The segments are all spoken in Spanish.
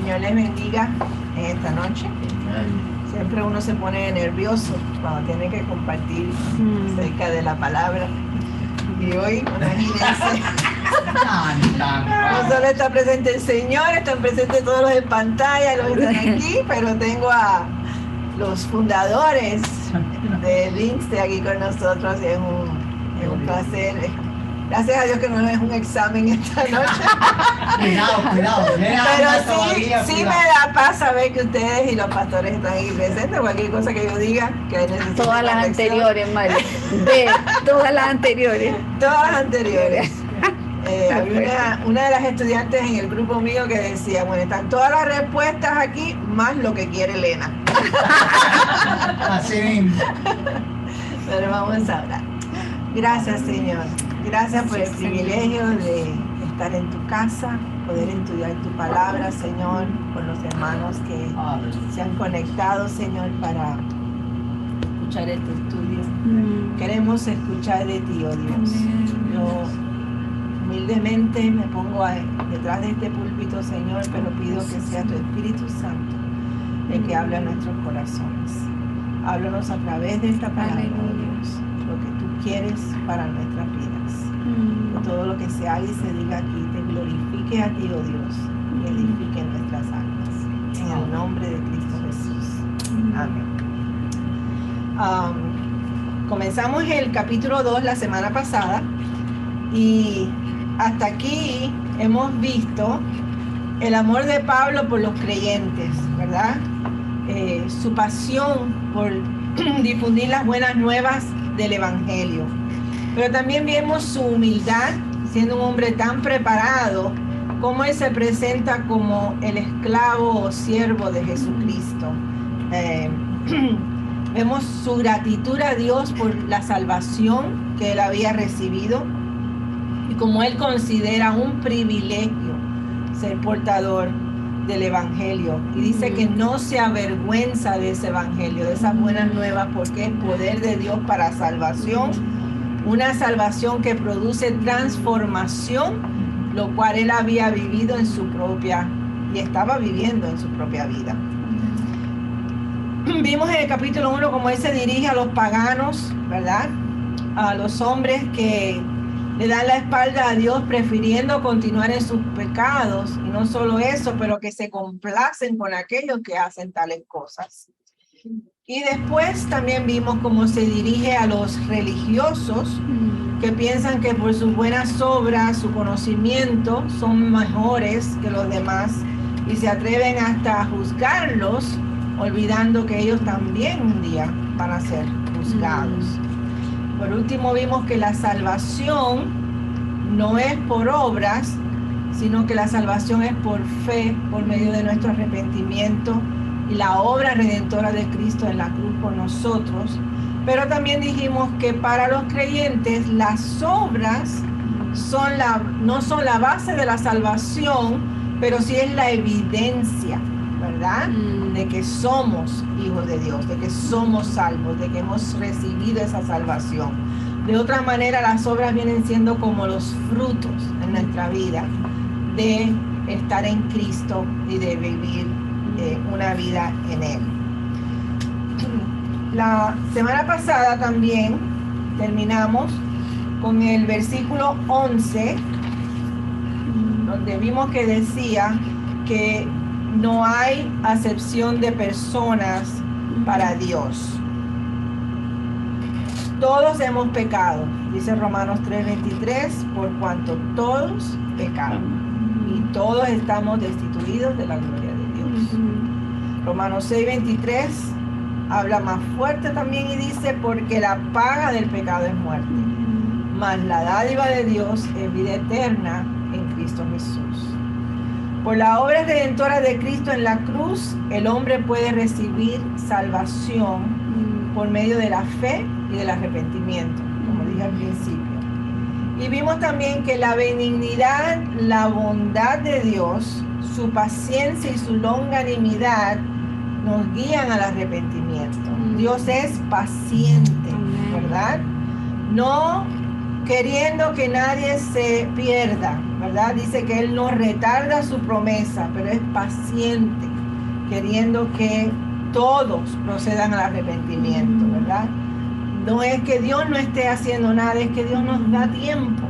Señor les bendiga en esta noche. Siempre uno se pone nervioso cuando tiene que compartir acerca de la palabra. Y hoy, imagínense, no solo está presente el Señor, están presentes todos los en pantalla, los que están aquí, pero tengo a los fundadores de Lince aquí con nosotros. Es un placer. Gracias a Dios que no es un examen esta noche. Cuidado. Pero sí me da paz saber que ustedes y los pastores están aquí presentes. Cualquier cosa que yo diga que necesito. Todas las anteriores, María. Todas las anteriores. Todas las anteriores. Había una de las estudiantes en el grupo mío que decía, bueno, están todas las respuestas aquí, más lo que quiere Elena. Así mismo. Pero vamos a hablar. Gracias, Señor. Gracias por el privilegio de estar en tu casa, poder estudiar tu palabra, Señor, con los hermanos que se han conectado, Señor, para escuchar este estudio. Queremos escuchar de ti, oh Dios. Yo humildemente me pongo detrás de este púlpito, Señor, pero pido que sea tu Espíritu Santo el que hable a nuestros corazones. Háblanos a través de esta palabra, oh Dios, lo que tú quieres para nuestras vidas. Que todo lo que se haga y se diga aquí te glorifique a ti, oh Dios, y edifique nuestras almas. En el nombre de Cristo Jesús. Amén. Comenzamos el capítulo 2 la semana pasada y hasta aquí hemos visto el amor de Pablo por los creyentes, ¿verdad? Su pasión por difundir las buenas nuevas del Evangelio. Pero también vemos su humildad, siendo un hombre tan preparado, cómo él se presenta como el esclavo o siervo de Jesucristo. Vemos su gratitud a Dios por la salvación que él había recibido y como él considera un privilegio ser portador del Evangelio. Y dice que no se avergüenza de ese Evangelio, de esas buenas nuevas, porque es poder de Dios para salvación. Una salvación que produce transformación, lo cual él había vivido en su propia, y estaba viviendo en su propia vida. Vimos en el capítulo 1 cómo él se dirige a los paganos, ¿verdad? A los hombres que le dan la espalda a Dios prefiriendo continuar en sus pecados. Y no solo eso, pero que se complacen con aquellos que hacen tales cosas. Y después también vimos cómo se dirige a los religiosos que piensan que por sus buenas obras, su conocimiento, son mejores que los demás y se atreven hasta a juzgarlos, olvidando que ellos también un día van a ser juzgados. Por último vimos que la salvación no es por obras, sino que la salvación es por fe, por medio de nuestro arrepentimiento y la obra redentora de Cristo en la cruz por nosotros. Pero también dijimos que para los creyentes las obras no son la base de la salvación, pero sí es la evidencia, ¿verdad? De que somos hijos de Dios, de que somos salvos, de que hemos recibido esa salvación. De otra manera, las obras vienen siendo como los frutos en nuestra vida de estar en Cristo y de vivir una vida en Él. La semana pasada también terminamos con el versículo 11, donde vimos que decía que no hay acepción de personas para Dios. Todos hemos pecado, dice Romanos 3:23, por cuanto todos pecaron y todos estamos destituidos de la gloria de Dios. Romanos 6:23 habla más fuerte también y dice, porque la paga del pecado es muerte, mas la dádiva de Dios es vida eterna en Cristo Jesús. Por la obra redentora de Cristo en la cruz, el hombre puede recibir salvación por medio de la fe y del arrepentimiento, como dije al principio. Y vimos también que la benignidad, la bondad de Dios, su paciencia y su longanimidad nos guían al arrepentimiento. Dios es paciente, ¿verdad? No queriendo que nadie se pierda, ¿verdad? Dice que Él no retarda su promesa, pero es paciente, queriendo que todos procedan al arrepentimiento, ¿verdad? No es que Dios no esté haciendo nada, es que Dios nos da tiempo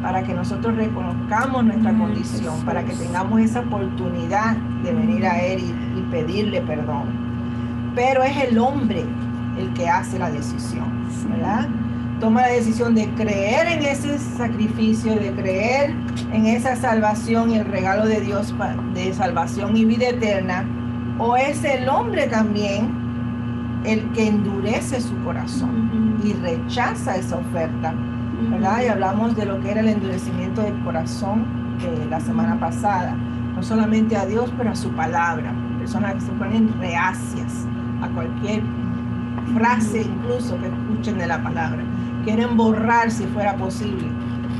para que nosotros reconozcamos nuestra condición, para que tengamos esa oportunidad de venir a Él y pedirle perdón. Pero es el hombre el que hace la decisión, ¿verdad? Toma la decisión de creer en ese sacrificio, de creer en esa salvación y el regalo de Dios de salvación y vida eterna, o es el hombre también el que endurece su corazón y rechaza esa oferta, ¿verdad? Y hablamos de lo que era el endurecimiento del corazón la semana pasada, no solamente a Dios, pero a su palabra. Personas que se ponen reacias a cualquier frase incluso que escuchen de la palabra, quieren borrar si fuera posible,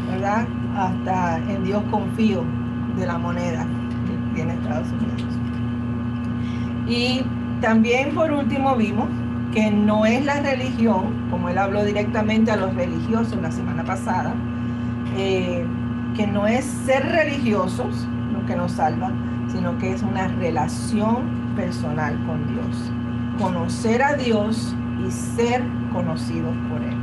¿verdad? Hasta en Dios confío de la moneda que tiene Estados Unidos. Y también por último vimos que no es la religión, como él habló directamente a los religiosos la semana pasada, que no es ser religiosos lo que nos salva, sino que es una relación personal con Dios, conocer a Dios y ser conocidos por Él.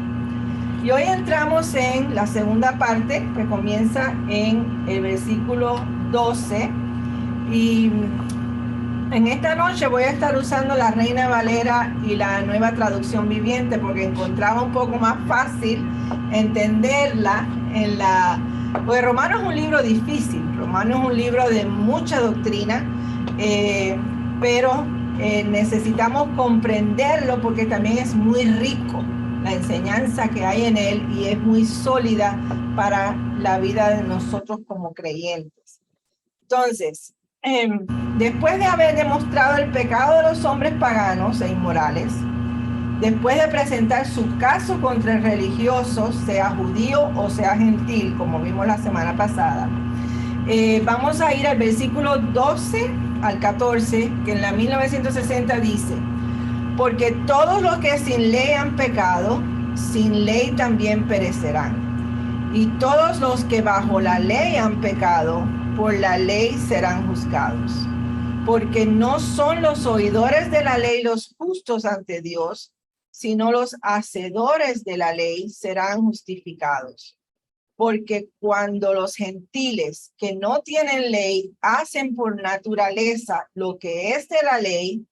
Y hoy entramos en la segunda parte que comienza en el versículo 12 y en esta noche voy a estar usando la Reina Valera y la Nueva Traducción Viviente porque encontraba un poco más fácil entenderla porque Romanos es un libro difícil, Romanos es un libro de mucha doctrina, pero necesitamos comprenderlo porque también es muy rico la enseñanza que hay en él y es muy sólida para la vida de nosotros como creyentes. Entonces, después de haber demostrado el pecado de los hombres paganos e inmorales, después de presentar su caso contra el religioso, sea judío o sea gentil, como vimos la semana pasada, vamos a ir al versículo 12 al 14, que en la 1960 dice: porque todos los que sin ley han pecado, sin ley también perecerán. Y todos los que bajo la ley han pecado, por la ley serán juzgados. Porque no son los oidores de la ley los justos ante Dios, sino los hacedores de la ley serán justificados. Porque cuando los gentiles que no tienen ley hacen por naturaleza lo que es de la ley,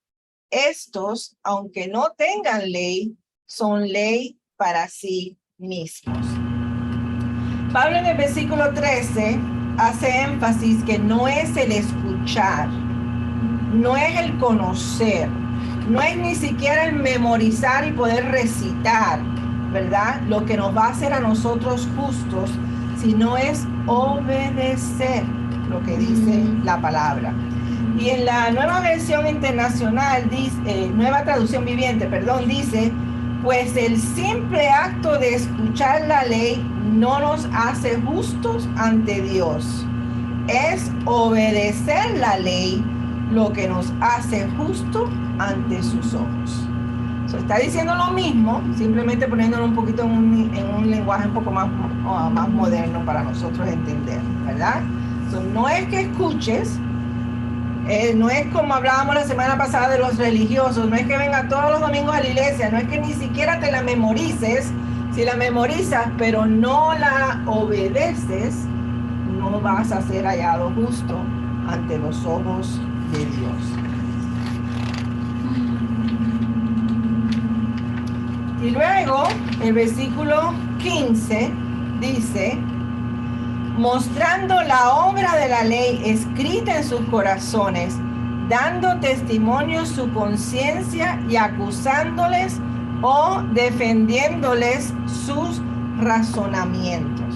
estos, aunque no tengan ley, son ley para sí mismos. Pablo en el versículo 13 hace énfasis que no es el escuchar, no es el conocer, no es ni siquiera el memorizar y poder recitar, ¿verdad? Lo que nos va a hacer a nosotros justos, sino es obedecer lo que dice la palabra. Y en la nueva versión internacional, nueva traducción viviente, dice: pues el simple acto de escuchar la ley no nos hace justos ante Dios. Es obedecer la ley lo que nos hace justo ante sus ojos. Está diciendo lo mismo, simplemente poniéndolo un poquito en un lenguaje un poco más moderno para nosotros entender, ¿verdad? No es que escuches, no es como hablábamos la semana pasada de los religiosos, no es que venga todos los domingos a la iglesia, no es que ni siquiera te la memorices. Si la memorizas pero no la obedeces, no vas a ser hallado justo ante los ojos de Dios. Y luego el versículo 15 dice: mostrando la obra de la ley escrita en sus corazones, dando testimonio su conciencia y acusándoles o defendiéndoles sus razonamientos.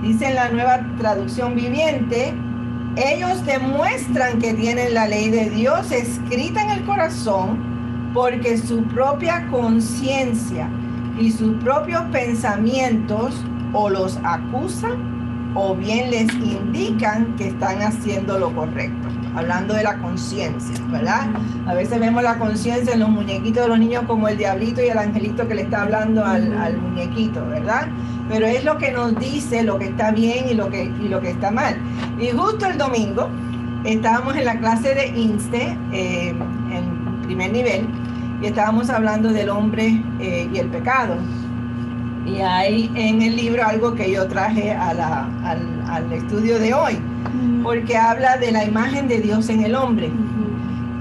Dice en la nueva traducción viviente: ellos demuestran que tienen la ley de Dios escrita en el corazón, porque su propia conciencia y sus propios pensamientos o los acusan o bien les indican que están haciendo lo correcto. Hablando de la conciencia, ¿verdad? A veces vemos la conciencia en los muñequitos de los niños como el diablito y el angelito que le está hablando al muñequito, ¿verdad? pero es lo que nos dice lo que está bien y lo que está mal. Y justo el domingo estábamos en la clase de INSTE, en primer nivel, y estábamos hablando del hombre y el pecado. Y hay en el libro algo que yo traje al estudio de hoy, porque habla de la imagen de Dios en el hombre.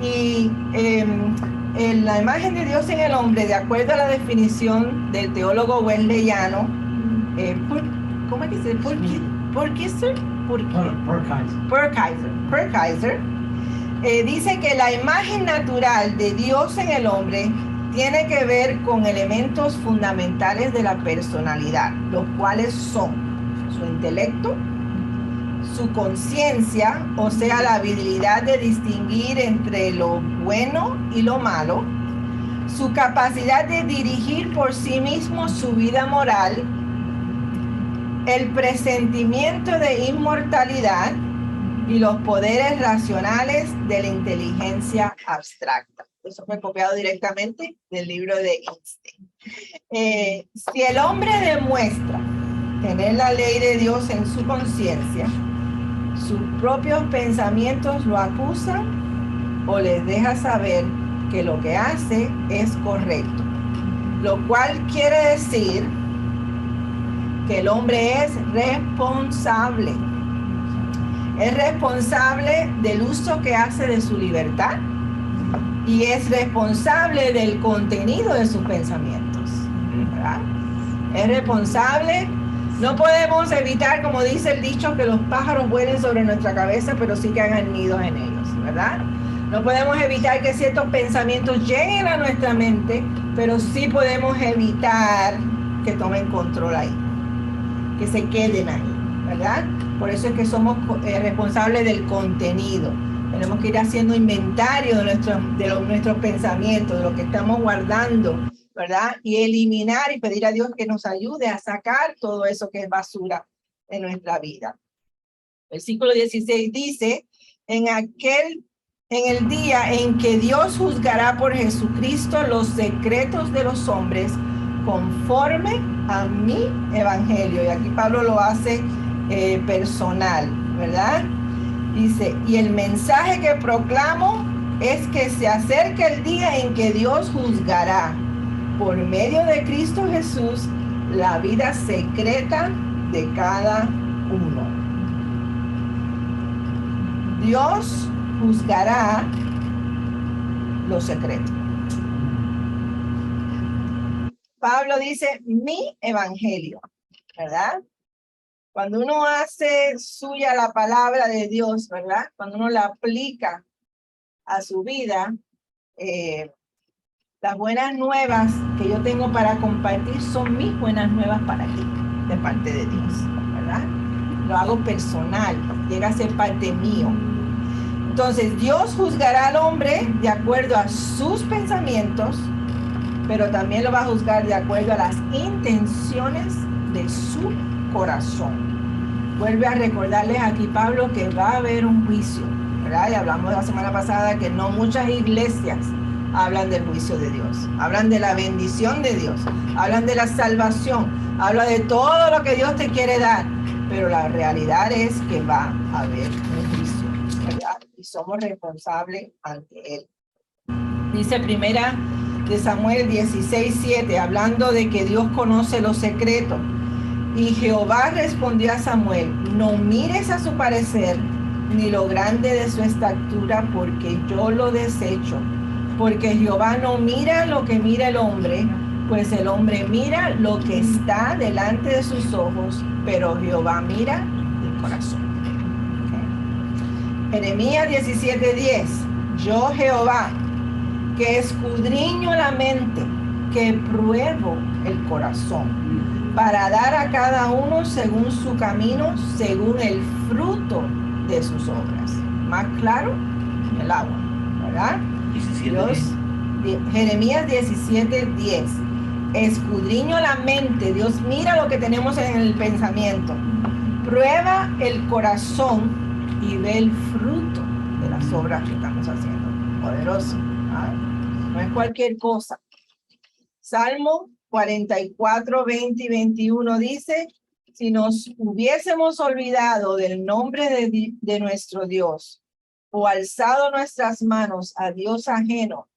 Y en la imagen de Dios en el hombre, de acuerdo a la definición del teólogo wesleyano, ¿cómo es que se dice? Purkeiser, dice que la imagen natural de Dios en el hombre tiene que ver con elementos fundamentales de la personalidad, los cuales son su intelecto, su conciencia, o sea, la habilidad de distinguir entre lo bueno y lo malo, su capacidad de dirigir por sí mismo su vida moral, el presentimiento de inmortalidad y los poderes racionales de la inteligencia abstracta. Eso fue copiado directamente del libro de INSTE. Si el hombre demuestra tener la ley de Dios en su conciencia, sus propios pensamientos lo acusan o les deja saber que lo que hace es correcto, lo cual quiere decir que el hombre es responsable. Es responsable del uso que hace de su libertad y es responsable del contenido de sus pensamientos, ¿verdad? Es responsable. No podemos evitar, como dice el dicho, que los pájaros vuelen sobre nuestra cabeza, pero sí que hagan nidos en ellos, ¿verdad? No podemos evitar que ciertos pensamientos lleguen a nuestra mente, pero sí podemos evitar que tomen control ahí, que se queden ahí, ¿verdad? Por eso es que somos responsables del contenido. Tenemos que ir haciendo inventario de nuestros pensamientos, de lo que estamos guardando, ¿verdad? Y eliminar y pedir a Dios que nos ayude a sacar todo eso que es basura en nuestra vida. Versículo 16 dice, en el día en que Dios juzgará por Jesucristo los secretos de los hombres conforme a mi evangelio. Y aquí Pablo lo hace personal, ¿verdad? Dice, y el mensaje que proclamo es que se acerca el día en que Dios juzgará por medio de Cristo Jesús la vida secreta de cada uno. Dios juzgará los secretos. Pablo dice, mi evangelio, ¿verdad? Cuando uno hace suya la palabra de Dios, ¿verdad? Cuando uno la aplica a su vida, las buenas nuevas que yo tengo para compartir son mis buenas nuevas para ti, de parte de Dios, ¿verdad? Lo hago personal, llega a ser parte mío. Entonces, Dios juzgará al hombre de acuerdo a sus pensamientos, pero también lo va a juzgar de acuerdo a las intenciones de su corazón. Vuelve a recordarles aquí Pablo que va a haber un juicio, ¿verdad? Y hablamos la semana pasada que no muchas iglesias hablan del juicio de Dios, hablan de la bendición de Dios, hablan de la salvación, hablan de todo lo que Dios te quiere dar, pero la realidad es que va a haber un juicio, ¿verdad? Y somos responsables ante él. Dice primera de Samuel 16:7, hablando de que Dios conoce los secretos. Y Jehová respondió a Samuel, no mires a su parecer, ni lo grande de su estatura, porque yo lo desecho. Porque Jehová no mira lo que mira el hombre, pues el hombre mira lo que está delante de sus ojos, pero Jehová mira el corazón. Okay. Jeremías 17:10, yo Jehová, que escudriño la mente, que pruebo el corazón, para dar a cada uno según su camino, según el fruto de sus obras. Más claro, el agua, ¿verdad? Dios, Jeremías 17:10. Escudriño la mente. Dios mira lo que tenemos en el pensamiento. Prueba el corazón y ve el fruto de las obras que estamos haciendo. Poderoso. ¿Ah? No es cualquier cosa. Salmo 44, 20 y 21 dice: si nos hubiésemos olvidado del nombre de nuestro Dios o alzado nuestras manos a Dios ajeno,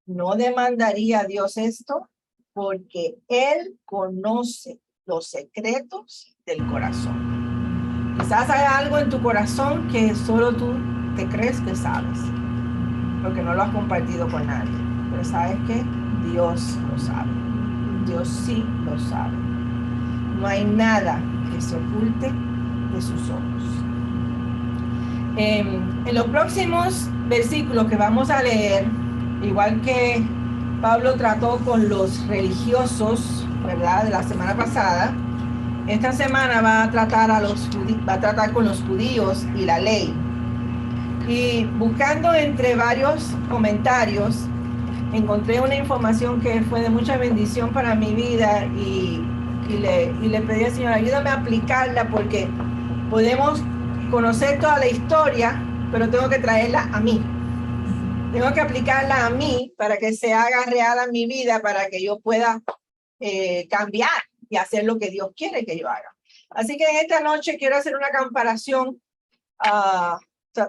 ¿no demandaría Dios esto? Porque Él conoce los secretos del corazón. Quizás hay algo en tu corazón que solo tú te crees que sabes, porque no lo has compartido con nadie. Pero ¿sabes qué? Dios lo sabe. Dios sí lo sabe. No hay nada que se oculte de sus ojos. En los próximos versículos que vamos a leer, igual que Pablo trató con los religiosos, ¿verdad?, de la semana pasada, esta semana va a tratar con los judíos y la ley. Y buscando entre varios comentarios, encontré una información que fue de mucha bendición para mi vida y le pedí al Señor, ayúdame a aplicarla, porque podemos conocer toda la historia, pero tengo que traerla a mí. Tengo que aplicarla a mí para que se haga real en mi vida, para que yo pueda cambiar y hacer lo que Dios quiere que yo haga. Así que en esta noche quiero hacer una comparación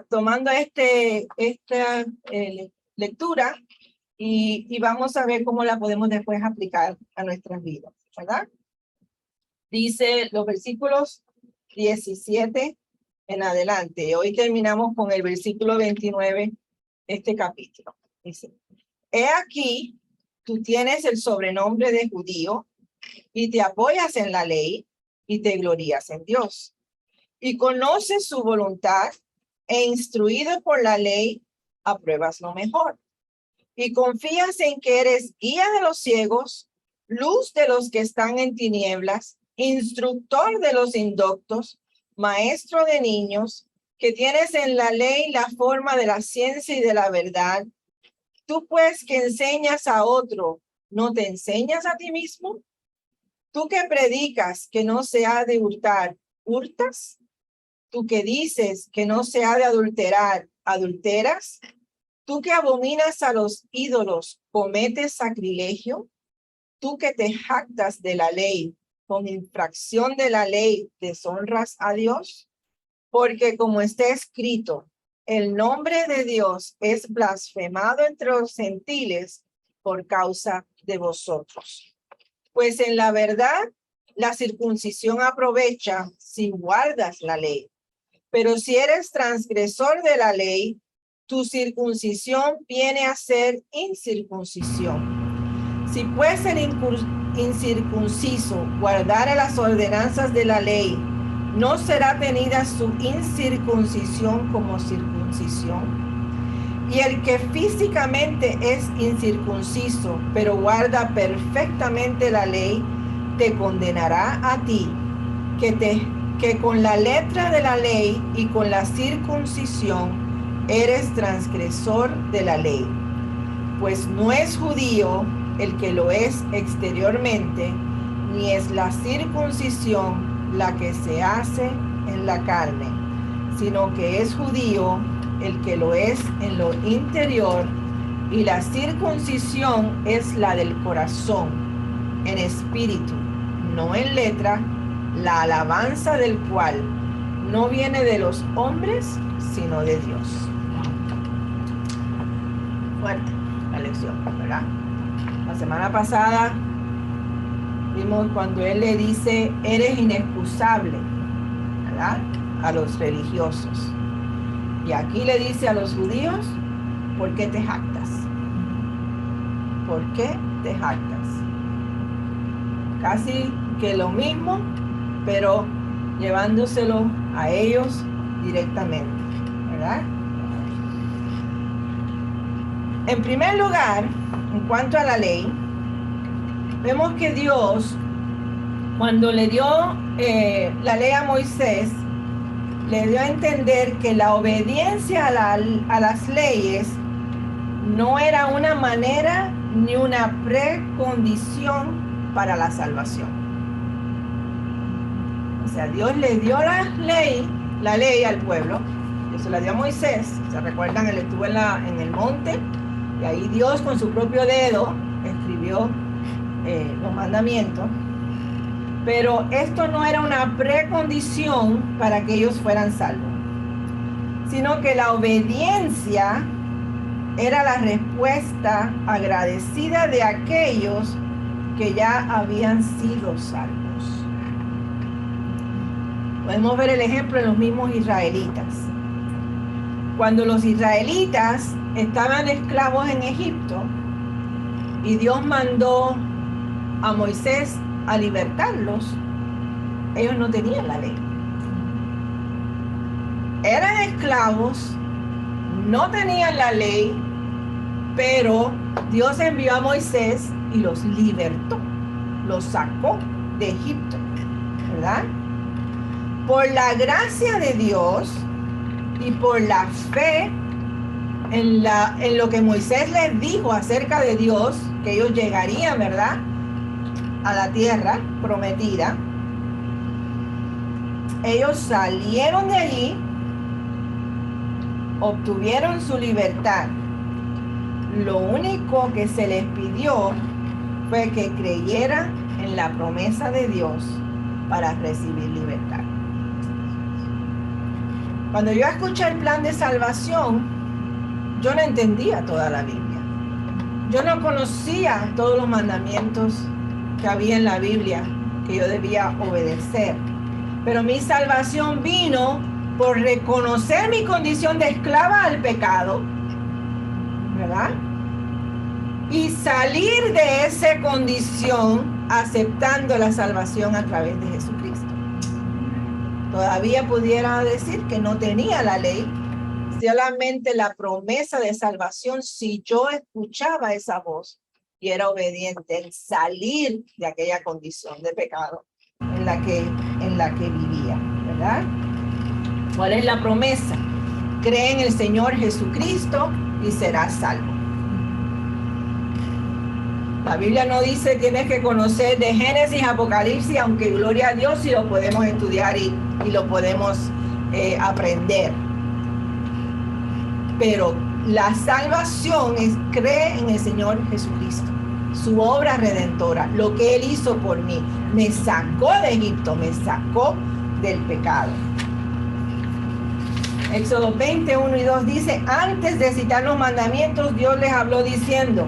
tomando esta lectura y vamos a ver cómo la podemos después aplicar a nuestras vidas, ¿verdad? Dice los versículos 17 en adelante. Hoy terminamos con el versículo 29 de este capítulo. Dice: he aquí, tú tienes el sobrenombre de judío y te apoyas en la ley y te glorías en Dios. Y conoces su voluntad e instruido por la ley, apruebas lo mejor. Y confías en que eres guía de los ciegos, luz de los que están en tinieblas, instructor de los indoctos, maestro de niños, que tienes en la ley la forma de la ciencia y de la verdad. Tú pues que enseñas a otro, ¿no te enseñas a ti mismo? Tú que predicas que no se ha de hurtar, ¿hurtas? Tú que dices que no se ha de adulterar, ¿adulteras? Tú que abominas a los ídolos, ¿cometes sacrilegio? Tú que te jactas de la ley, con infracción de la ley, ¿deshonras a Dios? Porque como está escrito, el nombre de Dios es blasfemado entre los gentiles por causa de vosotros. Pues en la verdad, la circuncisión aprovecha si guardas la ley. Pero si eres transgresor de la ley, tu circuncisión viene a ser incircuncisión. Si pues el incircunciso guardare las ordenanzas de la ley, ¿no será tenida su incircuncisión como circuncisión? Y el que físicamente es incircunciso, pero guarda perfectamente la ley, te condenará a ti, que con la letra de la ley y con la circuncisión eres transgresor de la ley. Pues no es judío el que lo es exteriormente, ni es la circuncisión la que se hace en la carne, sino que es judío el que lo es en lo interior, y la circuncisión es la del corazón, en espíritu, no en letra, la alabanza del cual no viene de los hombres, sino de Dios. Fuerte la lección, ¿verdad? La semana pasada vimos cuando él le dice, eres inexcusable, ¿verdad?, a los religiosos. Y aquí le dice a los judíos, ¿por qué te jactas? ¿Por qué te jactas? Casi que lo mismo, pero llevándoselo a ellos directamente, ¿verdad? En primer lugar, en cuanto a la ley, vemos que Dios, cuando le dio la ley a Moisés, le dio a entender que la obediencia a las leyes no era una manera ni una precondición para la salvación. O sea, Dios le dio la ley al pueblo. Dios se la dio a Moisés. ¿Se recuerdan? Él estuvo en el monte y ahí Dios con su propio dedo escribió los mandamientos, pero esto no era una precondición para que ellos fueran salvos, sino que la obediencia era la respuesta agradecida de aquellos que ya habían sido salvos. Podemos ver el ejemplo de los mismos israelitas. Cuando los israelitas estaban esclavos en Egipto y Dios mandó a Moisés a libertarlos, ellos no tenían la ley. Eran esclavos, no tenían la ley, pero Dios envió a Moisés y los libertó, los sacó de Egipto, ¿verdad? Por la gracia de Dios y por la fe en lo que Moisés les dijo acerca de Dios, que ellos llegarían, ¿verdad?, a la tierra prometida. Ellos salieron de allí, obtuvieron su libertad. Lo único que se les pidió fue que creyeran en la promesa de Dios para recibir libertad. Cuando yo escuché el plan de salvación, yo no entendía toda la Biblia. Yo no conocía todos los mandamientos que había en la Biblia que yo debía obedecer. Pero mi salvación vino por reconocer mi condición de esclava al pecado, ¿verdad? Y salir de esa condición aceptando la salvación a través de Jesucristo. Todavía pudiera decir que no tenía la ley, solamente la promesa de salvación si yo escuchaba esa voz y era obediente en salir de aquella condición de pecado en la que vivía, ¿verdad? ¿Cuál es la promesa? Cree en el Señor Jesucristo y serás salvo. La Biblia no dice tienes que conocer de Génesis a Apocalipsis, aunque gloria a Dios si lo podemos estudiar y lo podemos aprender. Pero la salvación es creer en el Señor Jesucristo, su obra redentora, lo que Él hizo por mí. Me sacó de Egipto, me sacó del pecado. Éxodo 21 y 2 dice, antes de citar los mandamientos, Dios les habló diciendo,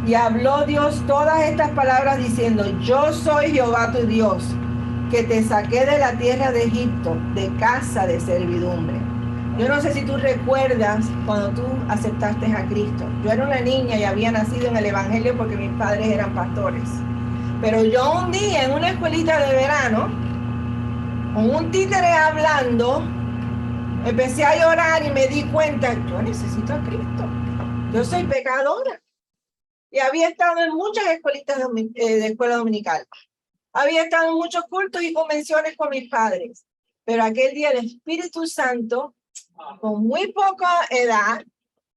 y habló Dios todas estas palabras diciendo, yo soy Jehová tu Dios, que te saqué de la tierra de Egipto, de casa de servidumbre. Yo no sé si tú recuerdas cuando tú aceptaste a Cristo. Yo era una niña y había nacido en el Evangelio porque mis padres eran pastores. Pero yo un día en una escuelita de verano, con un títere hablando, empecé a llorar y me di cuenta, yo necesito a Cristo. Yo soy pecadora. Y había estado en muchas escuelitas de escuela dominical. Había estado en muchos cultos y convenciones con mis padres. Pero aquel día el Espíritu Santo, con muy poca edad,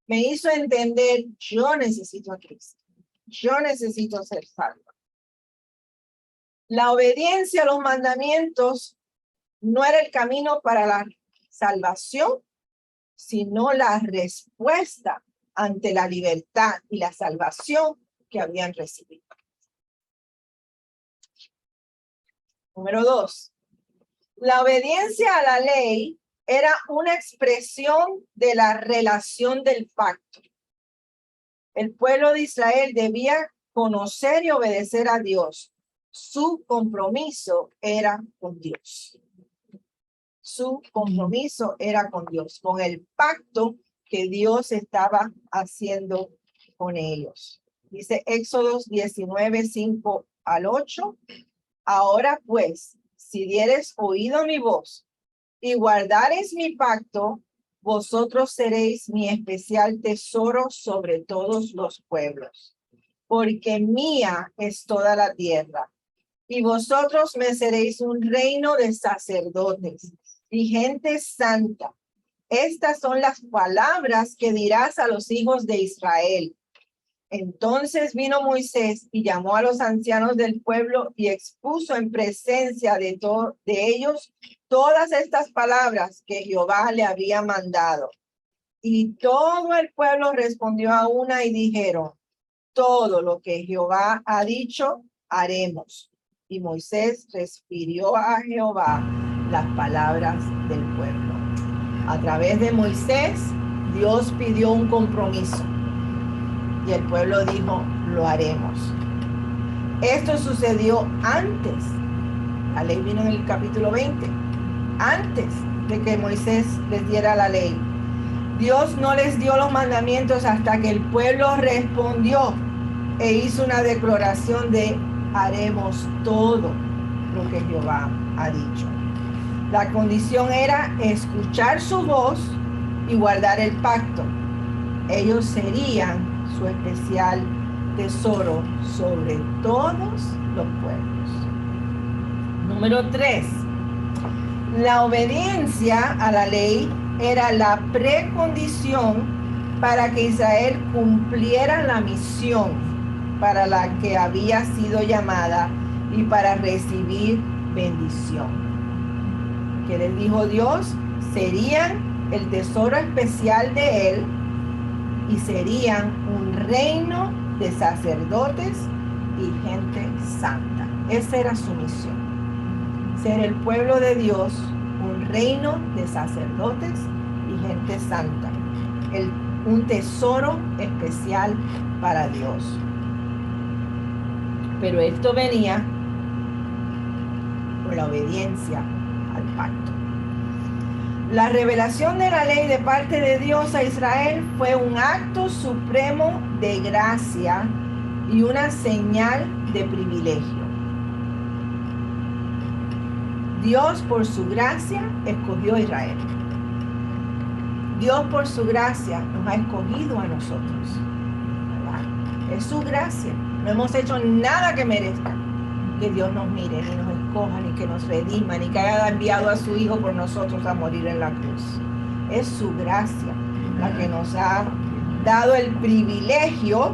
me hizo entender, yo necesito a Cristo. Yo necesito ser salvo. La obediencia a los mandamientos no era el camino para la salvación, sino la respuesta ante la libertad y la salvación que habían recibido. Número 2. La obediencia a la ley era una expresión de la relación del pacto. El pueblo de Israel debía conocer y obedecer a Dios. Su compromiso era con Dios. Su compromiso era con Dios, con el pacto que Dios estaba haciendo con ellos. Dice Éxodo 19, 5 al 8. Ahora pues, si dieres oído a mi voz y guardareis mi pacto, vosotros seréis mi especial tesoro sobre todos los pueblos, porque mía es toda la tierra, y vosotros me seréis un reino de sacerdotes y gente santa. Estas son las palabras que dirás a los hijos de Israel. Entonces vino Moisés y llamó a los ancianos del pueblo y expuso en presencia de ellos todas estas palabras que Jehová le había mandado. Y todo el pueblo respondió a una y dijeron, todo lo que Jehová ha dicho, haremos. Y Moisés refirió a Jehová las palabras del pueblo. A través de Moisés, Dios pidió un compromiso. Y el pueblo dijo, lo haremos. Esto sucedió antes. La ley vino en el capítulo 20. Antes de que Moisés les diera la ley. Dios no les dio los mandamientos hasta que el pueblo respondió e hizo una declaración de haremos todo lo que Jehová ha dicho. La condición era escuchar su voz y guardar el pacto. Ellos serían su especial tesoro sobre todos los pueblos. Número 3. La obediencia a la ley era la precondición para que Israel cumpliera la misión para la que había sido llamada y para recibir bendición. Que les dijo Dios, serían el tesoro especial de él y serían un reino de sacerdotes y gente santa. Esa era su misión. Ser el pueblo de Dios, un reino de sacerdotes y gente santa. Un tesoro especial para Dios. Pero esto venía por la obediencia al pacto. La revelación de la ley de parte de Dios a Israel fue un acto supremo de gracia y una señal de privilegio. Dios por su gracia escogió a Israel. Dios por su gracia nos ha escogido a nosotros, ¿verdad? Es su gracia. No hemos hecho nada que merezca que Dios nos mire, ni nos escoja, ni que nos redima, ni que haya enviado a su Hijo por nosotros a morir en la cruz. Es su gracia la que nos ha dado el privilegio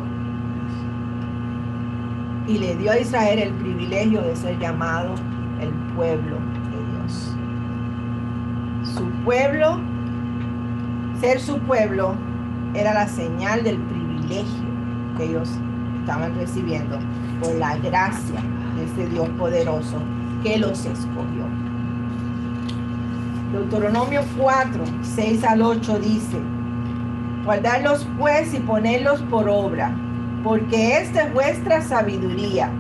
y le dio a Israel el privilegio de ser llamado el pueblo de Dios. Su pueblo, ser su pueblo, era la señal del privilegio que ellos estaban recibiendo por la gracia de ese Dios poderoso que los escogió. Deuteronomio 4, 6 al 8 dice, guardadlos pues y ponedlos por obra, porque esta es vuestra sabiduría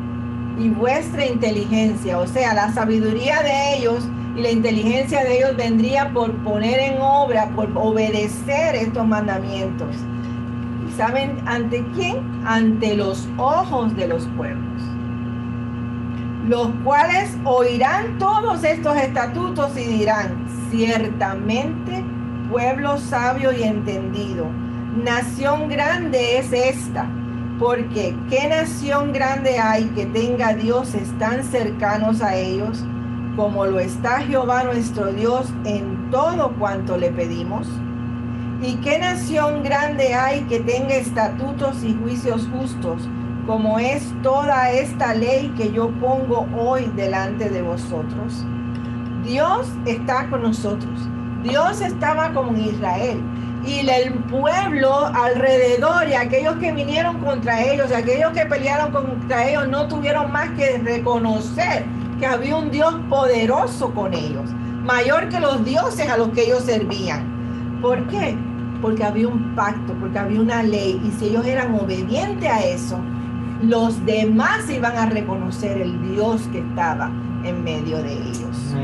y vuestra inteligencia. O sea, la sabiduría de ellos y la inteligencia de ellos vendría por poner en obra, por obedecer estos mandamientos. ¿Y saben ante quién? Ante los ojos de los pueblos, los cuales oirán todos estos estatutos y dirán, ciertamente pueblo sabio y entendido, nación grande es esta, porque ¿qué nación grande hay que tenga dioses tan cercanos a ellos como lo está Jehová nuestro Dios en todo cuanto le pedimos? ¿Y qué nación grande hay que tenga estatutos y juicios justos como es toda esta ley que yo pongo hoy delante de vosotros? Dios está con nosotros. Dios estaba con Israel. Y el pueblo alrededor y aquellos que vinieron contra ellos, y aquellos que pelearon contra ellos, no tuvieron más que reconocer que había un Dios poderoso con ellos, mayor que los dioses a los que ellos servían. ¿Por qué? Porque había un pacto, porque había una ley, y si ellos eran obedientes a eso, los demás iban a reconocer el Dios que estaba en medio de ellos.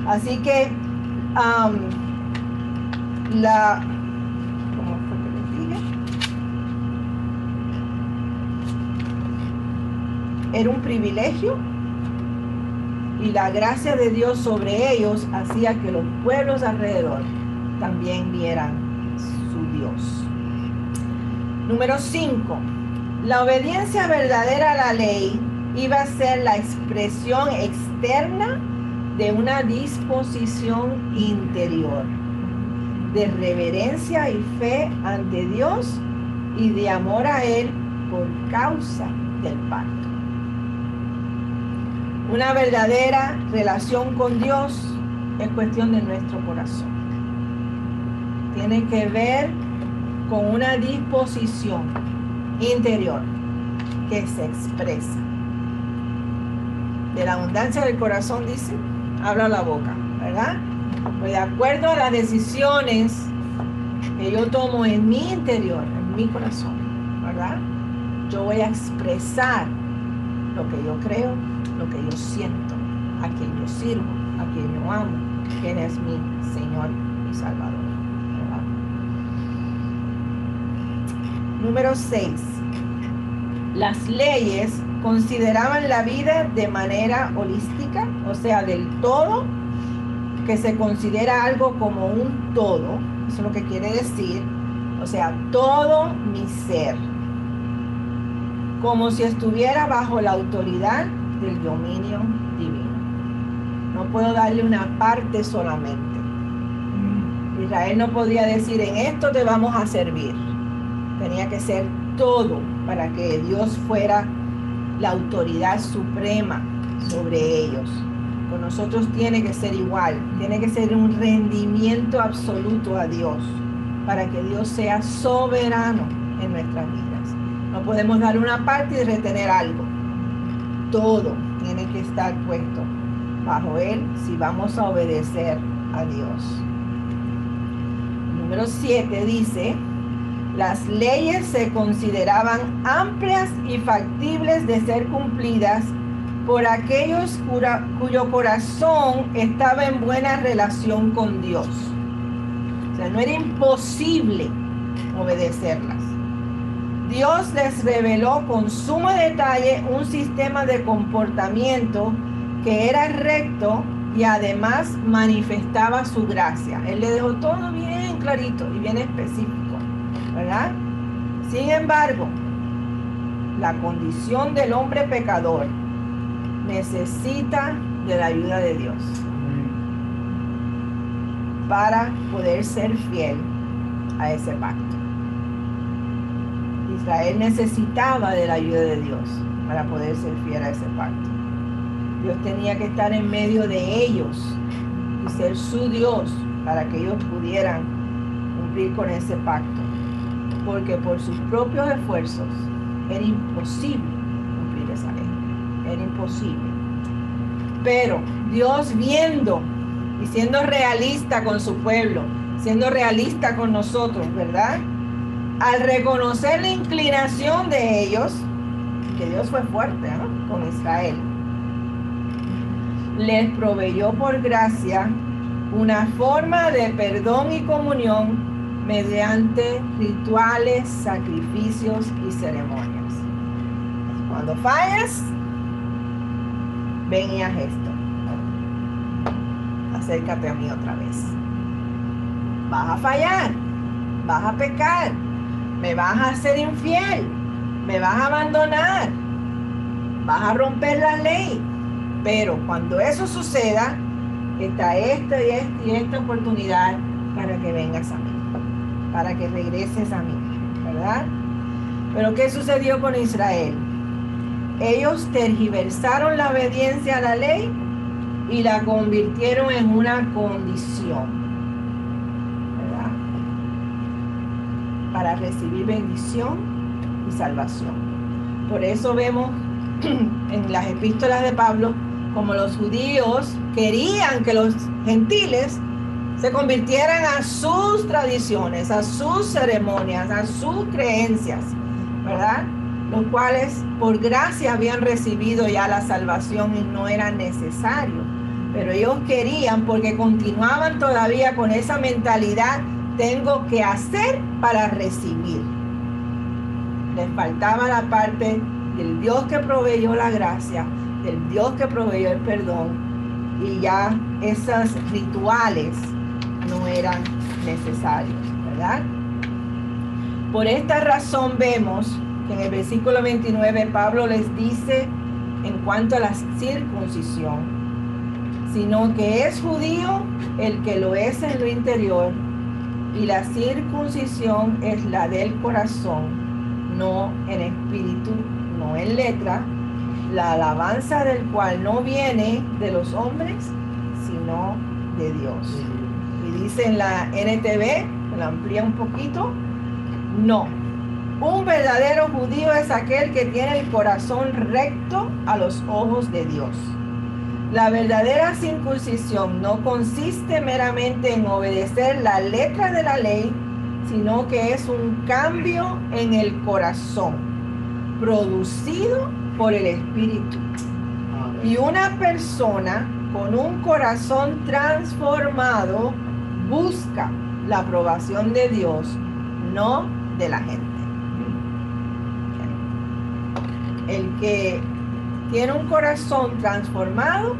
Así que ¿cómo fue que les dije? Era un privilegio y la gracia de Dios sobre ellos hacía que los pueblos alrededor también vieran su Dios. Número 5. La obediencia verdadera a la ley iba a ser la expresión externa de una disposición interior de reverencia y fe ante Dios y de amor a Él por causa del pacto. Una verdadera relación con Dios es cuestión de nuestro corazón. Tiene que ver con una disposición interior que se expresa De la abundancia del corazón, dice, habla la boca, ¿verdad? Pues de acuerdo a las decisiones que yo tomo en mi interior, en mi corazón, ¿verdad? Yo voy a expresar lo que yo creo, lo que yo siento, a quien yo sirvo, a quien yo amo, quien es mi Señor y Salvador, ¿verdad? Número 6. Las leyes consideraban la vida de manera holística, o sea, del todo, que se considera algo como un todo, eso es lo que quiere decir, o sea, todo mi ser, como si estuviera bajo la autoridad del dominio divino. No puedo darle una parte solamente. Israel no podía decir, en esto te vamos a servir. Tenía que ser todo para que Dios fuera la autoridad suprema sobre ellos. Con nosotros tiene que ser igual, tiene que ser un rendimiento absoluto a Dios, para que Dios sea soberano en nuestras vidas. No podemos dar una parte y retener algo. Todo tiene que estar puesto bajo Él si vamos a obedecer a Dios. Número 7 dice, las leyes se consideraban amplias y factibles de ser cumplidas por aquellos cuyo corazón estaba en buena relación con Dios. O sea, no era imposible obedecerlas. Dios les reveló con sumo detalle un sistema de comportamiento que era recto y además manifestaba su gracia. Él le dejó todo bien clarito y bien específico, ¿verdad? Sin embargo, la condición del hombre pecador necesita de la ayuda de Dios para poder ser fiel a ese pacto. Israel necesitaba de la ayuda de Dios para poder ser fiel a ese pacto. Dios tenía que estar en medio de ellos y ser su Dios para que ellos pudieran cumplir con ese pacto, porque por sus propios esfuerzos era imposible cumplir esa ley. Era imposible. Pero Dios, viendo y siendo realista con su pueblo, siendo realista con nosotros, ¿verdad? Al reconocer la inclinación de ellos, que Dios fue fuerte, ¿no?, con Israel, les proveyó por gracia una forma de perdón y comunión mediante rituales, sacrificios y ceremonias. Cuando fallas, ven y haz esto. Acércate a mí otra vez. Vas a fallar, vas a pecar, me vas a ser infiel, me vas a abandonar, vas a romper la ley. Pero cuando eso suceda, está esta y esta oportunidad para que vengas a mí, para que regreses a mí, ¿verdad? Pero ¿qué sucedió con Israel? Ellos tergiversaron la obediencia a la ley y la convirtieron en una condición, ¿verdad?, para recibir bendición y salvación. Por eso vemos en las epístolas de Pablo como los judíos querían que los gentiles se convirtieran a sus tradiciones, a sus ceremonias, a sus creencias, ¿verdad?, los cuales por gracia habían recibido ya la salvación y no era necesario. Pero ellos querían, porque continuaban todavía con esa mentalidad, tengo que hacer para recibir. Les faltaba la parte del Dios que proveyó la gracia, del Dios que proveyó el perdón, y ya esos rituales no eran necesarios, ¿verdad? Por esta razón vemos que en el versículo 29 Pablo les dice en cuanto a la circuncisión, sino que es judío el que lo es en lo interior, y la circuncisión es la del corazón, no en espíritu, no en letra, la alabanza del cual no viene de los hombres, sino de Dios. Y dice en la NTV, me la amplía un poquito, no. Un verdadero judío es aquel que tiene el corazón recto a los ojos de Dios. La verdadera circuncisión no consiste meramente en obedecer la letra de la ley, sino que es un cambio en el corazón, producido por el Espíritu. Y una persona con un corazón transformado busca la aprobación de Dios, no de la gente. El que tiene un corazón transformado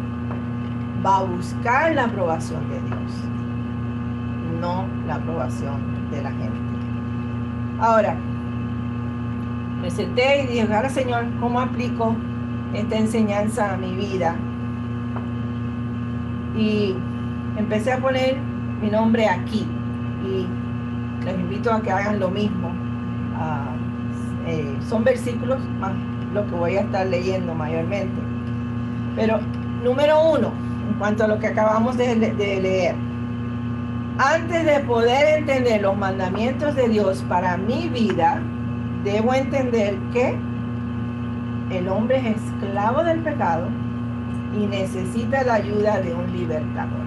va a buscar la aprobación de Dios, no la aprobación de la gente. Ahora, me senté y dije, ahora Señor, ¿cómo aplico esta enseñanza a mi vida? Y empecé a poner mi nombre aquí y les invito a que hagan lo mismo. Son versículos más lo que voy a estar leyendo mayormente. Pero número 1, en cuanto a lo que acabamos de leer. Antes de poder entender los mandamientos de Dios para mi vida, debo entender que el hombre es esclavo del pecado y necesita la ayuda de un libertador.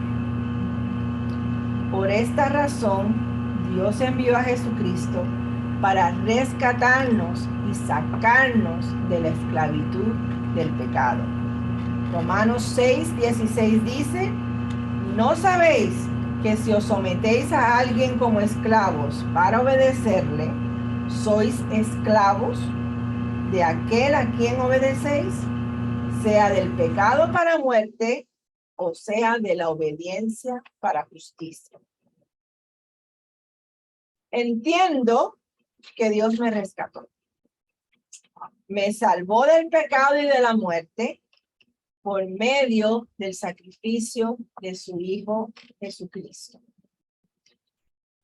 Por esta razón, Dios envió a Jesucristo para rescatarnos y sacarnos de la esclavitud del pecado. Romanos 6:16 dice, ¿no sabéis que si os sometéis a alguien como esclavos para obedecerle, sois esclavos de aquel a quien obedecéis, sea del pecado para muerte o sea de la obediencia para justicia? Entiendo que Dios me rescató. Me salvó del pecado y de la muerte por medio del sacrificio de su Hijo Jesucristo.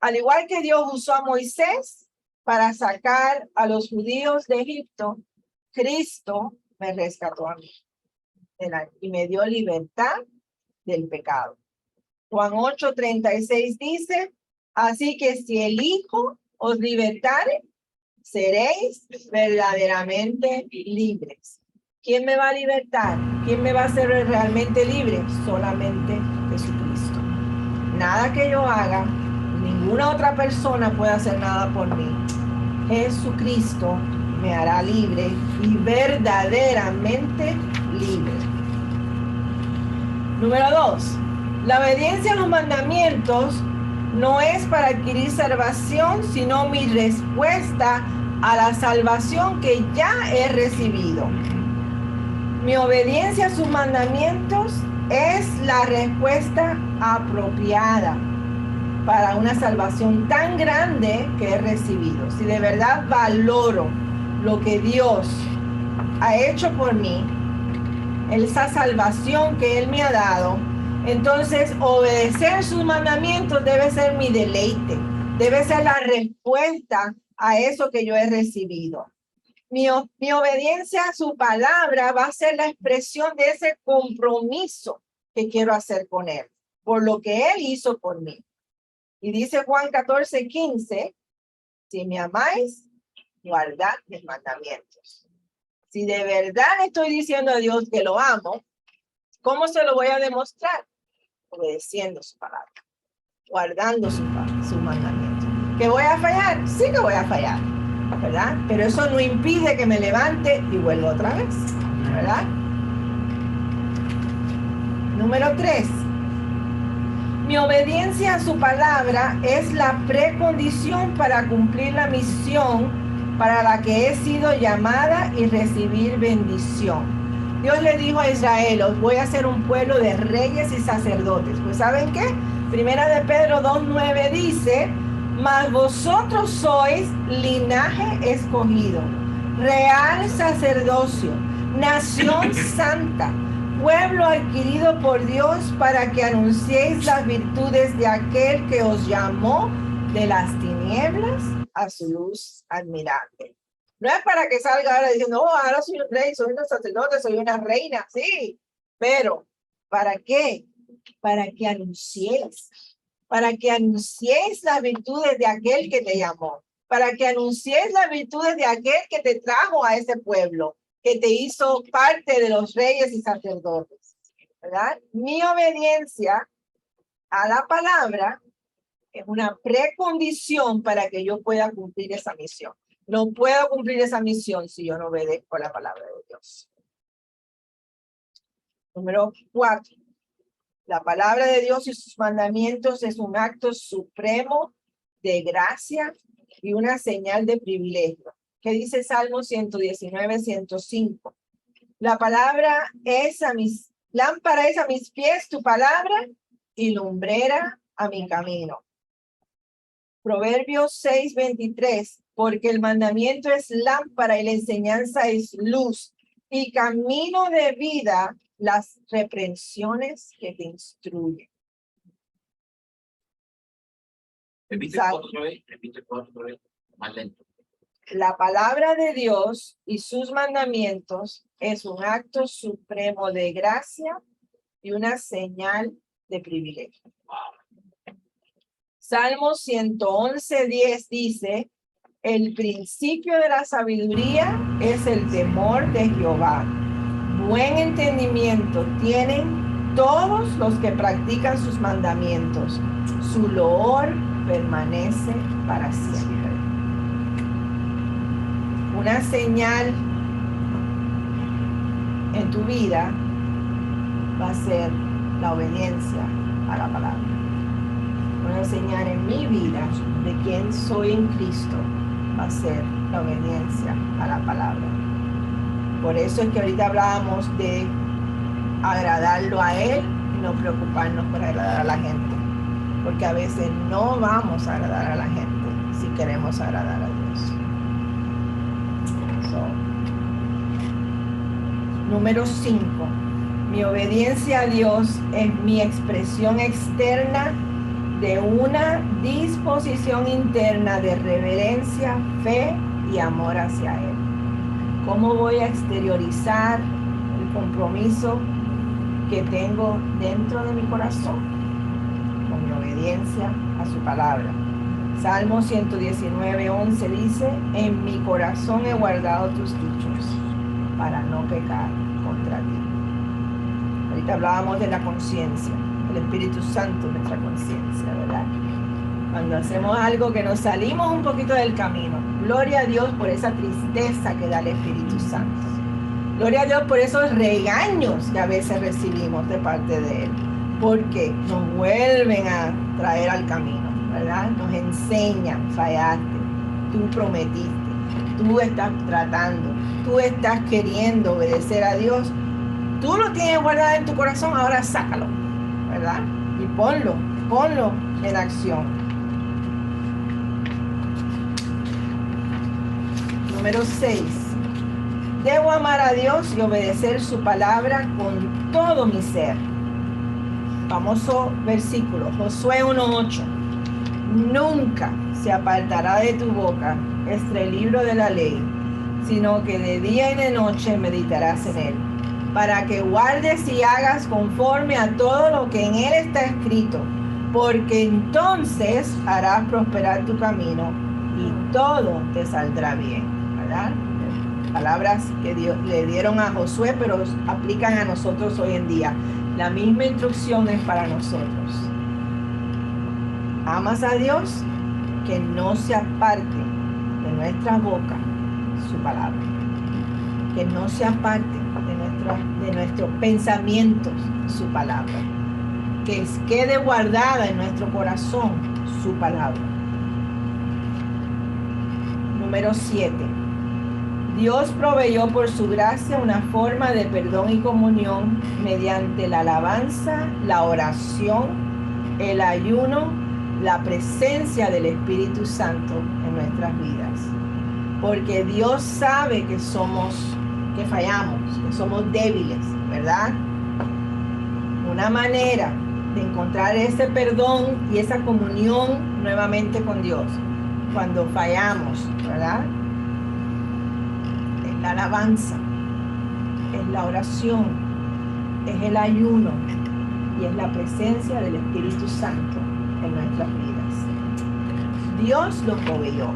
Al igual que Dios usó a Moisés para sacar a los judíos de Egipto, Cristo me rescató a mí y me dio libertad del pecado. Juan 8:36 dice, así que si el Hijo os libertare, seréis verdaderamente libres. ¿Quién me va a libertar? ¿Quién me va a hacer realmente libre? Solamente Jesucristo. Nada que yo haga, ninguna otra persona puede hacer nada por mí. Jesucristo me hará libre y verdaderamente libre. Número 2. La obediencia a los mandamientos no es para adquirir salvación, sino mi respuesta a la salvación que ya he recibido. Mi obediencia a sus mandamientos es la respuesta apropiada para una salvación tan grande que he recibido. Si de verdad valoro lo que Dios ha hecho por mí, esa salvación que Él me ha dado, entonces obedecer sus mandamientos debe ser mi deleite, debe ser la respuesta a eso que yo he recibido. Mi obediencia a su palabra va a ser la expresión de ese compromiso que quiero hacer con Él, por lo que Él hizo por mí. Y dice Juan 14:15, si me amáis, guardad mis mandamientos. Si de verdad estoy diciendo a Dios que lo amo, ¿cómo se lo voy a demostrar? Obedeciendo su palabra, guardando sus mandamientos. ¿Que voy a fallar? Sí que voy a fallar, ¿verdad? Pero eso no impide que me levante y vuelva otra vez, ¿verdad? Número 3. Mi obediencia a su palabra es la precondición para cumplir la misión para la que he sido llamada y recibir bendición. Dios le dijo a Israel, os voy a hacer un pueblo de reyes y sacerdotes. Pues ¿saben qué? Primera de Pedro 2:9 dice, mas vosotros sois linaje escogido, real sacerdocio, nación santa, pueblo adquirido por Dios para que anunciéis las virtudes de aquel que os llamó de las tinieblas a su luz admirable. No es para que salga ahora diciendo, oh, ahora soy un rey, soy un sacerdote, soy una reina, sí, pero ¿para qué? Para que anunciéis las virtudes de aquel que te llamó, para que anunciéis las virtudes de aquel que te trajo a ese pueblo, que te hizo parte de los reyes y sacerdotes. ¿verdad? Mi obediencia a la palabra es una precondición para que yo pueda cumplir esa misión. No puedo cumplir esa misión si yo no obedezco la palabra de Dios. Número 4. La palabra de Dios y sus mandamientos es un acto supremo de gracia y una señal de privilegio. ¿Qué dice Salmo 119, 105? La palabra es lámpara es a mis pies tu palabra y lumbrera a mi camino. Proverbios 6, 23. Porque el mandamiento es lámpara y la enseñanza es luz y camino de vida las reprensiones que te instruyen. Repite otra vez, más lento. La palabra de Dios y sus mandamientos es un acto supremo de gracia y una señal de privilegio. Salmo 111, 10 dice, el principio de la sabiduría es el temor de Jehová. Buen entendimiento tienen todos los que practican sus mandamientos. Su loor permanece para siempre. Una señal en tu vida va a ser la obediencia a la palabra. Una señal en mi vida de quién soy en Cristo va a ser la obediencia a la palabra. Por eso es que ahorita hablábamos de agradarlo a Él y no preocuparnos por agradar a la gente. Porque a veces no vamos a agradar a la gente si queremos agradar a Dios. Número 5. Mi obediencia a Dios es mi expresión externa de una disposición interna de reverencia, fe y amor hacia Él. ¿Cómo voy a exteriorizar el compromiso que tengo dentro de mi corazón? Con mi obediencia a su palabra. Salmo 119, 11 dice, en mi corazón he guardado tus dichos para no pecar contra ti. Ahorita hablábamos de la conciencia, el Espíritu Santo es nuestra conciencia, ¿verdad? Cuando hacemos algo que nos salimos un poquito del camino. Gloria a Dios por esa tristeza que da el Espíritu Santo. Gloria a Dios por esos regaños que a veces recibimos de parte de Él. Porque nos vuelven a traer al camino, ¿verdad? Nos enseñan, fallaste, tú prometiste, tú estás tratando, tú estás queriendo obedecer a Dios. Tú lo tienes guardado en tu corazón, ahora sácalo, ¿verdad? Y ponlo en acción. Número 6. Debo amar a Dios y obedecer su palabra con todo mi ser. Famoso versículo, Josué 1:8. Nunca se apartará de tu boca este libro de la ley, sino que de día y de noche meditarás en él, para que guardes y hagas conforme a todo lo que en él está escrito, porque entonces harás prosperar tu camino y todo te saldrá bien, ¿verdad? Palabras que Dios le dieron a Josué, pero aplican a nosotros hoy en día. La misma instrucción es para nosotros. Amas a Dios, que no se aparte de nuestra boca su palabra. Que no se aparte de nuestros pensamientos su palabra. Que quede guardada en nuestro corazón su palabra. Número 7. Dios proveyó por su gracia una forma de perdón y comunión mediante la alabanza, la oración, el ayuno, la presencia del Espíritu Santo en nuestras vidas. Porque Dios sabe que fallamos, que somos débiles, ¿verdad? Una manera de encontrar ese perdón y esa comunión nuevamente con Dios, cuando fallamos, ¿verdad? Es la alabanza, es la oración, es el ayuno y es la presencia del Espíritu Santo en nuestras vidas. Dios lo proveyó.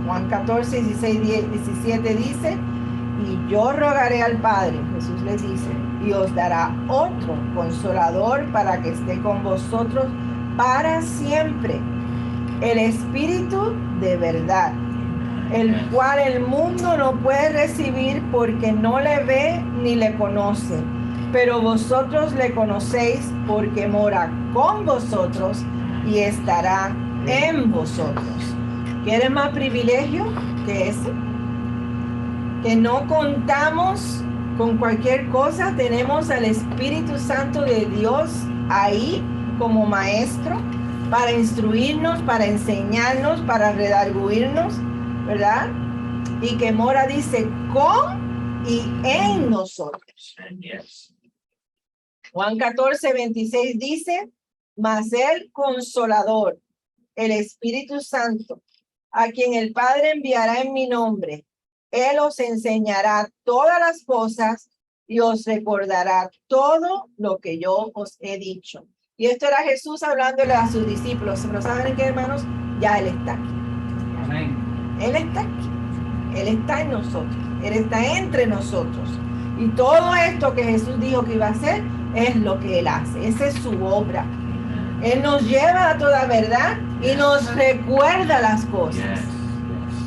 Juan 14, 16, 17 dice, y yo rogaré al Padre, Jesús les dice, y os dará otro consolador para que esté con vosotros para siempre, el Espíritu de verdad, el cual el mundo no puede recibir porque no le ve ni le conoce, pero vosotros le conocéis porque mora con vosotros y estará en vosotros. ¿Quieres más privilegio que ese? Que no contamos con cualquier cosa, tenemos al Espíritu Santo de Dios ahí como maestro para instruirnos, para enseñarnos, para redarguirnos, ¿verdad? Y que mora, dice, con y en nosotros. Juan 14:26 dice, mas el Consolador, el Espíritu Santo, a quien el Padre enviará en mi nombre, Él os enseñará todas las cosas y os recordará todo lo que yo os he dicho. Y esto era Jesús hablándole a sus discípulos. Pero ¿saben qué, hermanos? Ya Él está aquí. Amén. Él está aquí. Él está en nosotros. Él está entre nosotros. Y todo esto que Jesús dijo que iba a hacer es lo que Él hace. Esa es su obra. Él nos lleva a toda verdad y nos recuerda las cosas.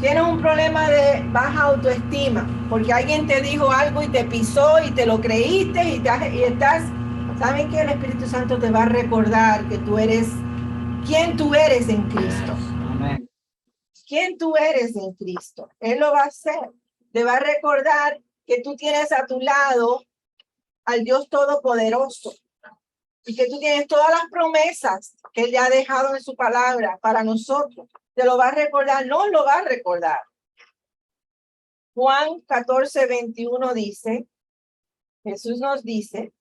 Tienes un problema de baja autoestima porque alguien te dijo algo y te pisó y te lo creíste y estás, ¿saben qué? El Espíritu Santo te va a recordar que tú eres quien tú eres en Cristo. Amén. ¿Quién tú eres en Cristo? Él lo va a hacer. Te va a recordar que tú tienes a tu lado al Dios Todopoderoso y que tú tienes todas las promesas que Él ya ha dejado en su palabra para nosotros. Te lo va a recordar, no lo va a recordar. Juan 14:21 dice, Jesús nos dice,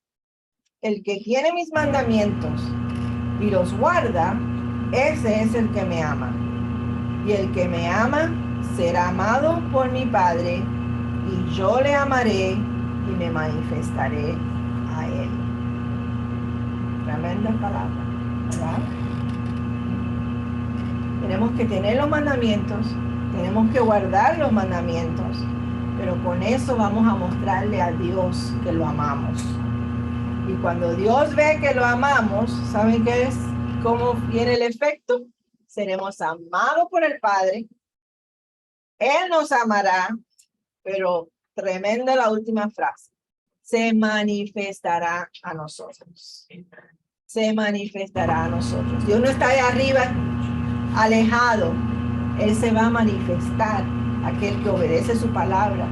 el que tiene mis mandamientos y los guarda, ese es el que me ama. Y el que me ama será amado por mi Padre, y yo le amaré y me manifestaré a él. Tremenda palabra, ¿verdad? Tenemos que tener los mandamientos, tenemos que guardar los mandamientos, pero con eso vamos a mostrarle a Dios que lo amamos. Y cuando Dios ve que lo amamos, ¿saben qué es? ¿Cómo viene el efecto? Seremos amados por el Padre. Él nos amará, pero tremenda la última frase. Se manifestará a nosotros. Se manifestará a nosotros. Dios no está ahí arriba, alejado. Él se va a manifestar, aquel que obedece su palabra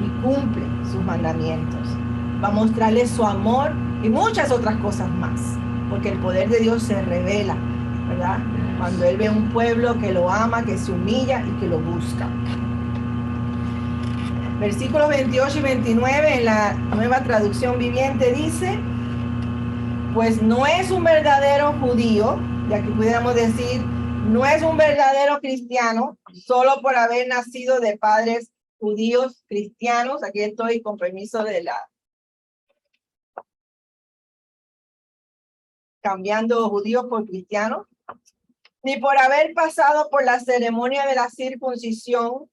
y cumple sus mandamientos. Va a mostrarle su amor y muchas otras cosas más, porque el poder de Dios se revela, ¿verdad? Cuando Él ve un pueblo que lo ama, que se humilla y que lo busca. Versículos 28 y 29 en la Nueva Traducción Viviente dice, pues no es un verdadero judío, ya que pudiéramos decir, no es un verdadero cristiano, solo por haber nacido de padres judíos cristianos. Aquí estoy con permiso de la... cambiando judíos por cristianos. Ni por haber pasado por la ceremonia de la circuncisión.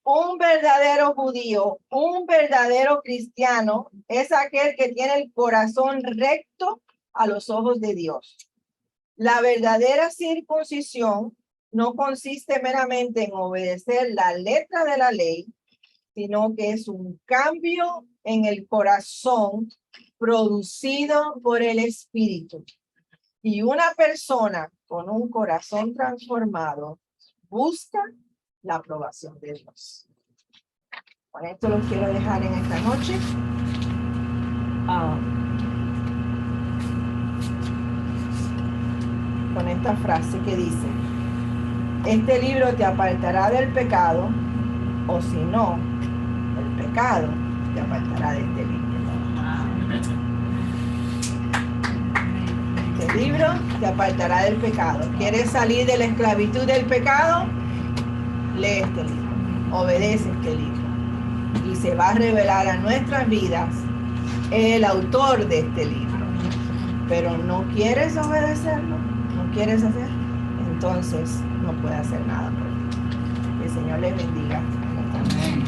Un verdadero judío, un verdadero cristiano, es aquel que tiene el corazón recto a los ojos de Dios. La verdadera circuncisión no consiste meramente en obedecer la letra de la ley, sino que es un cambio en el corazón producido por el Espíritu. Y una persona con un corazón transformado busca la aprobación de Dios. Con esto los quiero dejar en esta noche. Con esta frase que dice, este libro te apartará del pecado, o si no, el pecado te apartará de este libro. Este libro te apartará del pecado. ¿Quieres salir de la esclavitud del pecado? Lee este libro, obedece este libro y se va a revelar a nuestras vidas el autor de este libro. Pero no quieres obedecerlo, no quieres hacer, entonces no puede hacer nada por ti. Que el Señor les bendiga. Amén.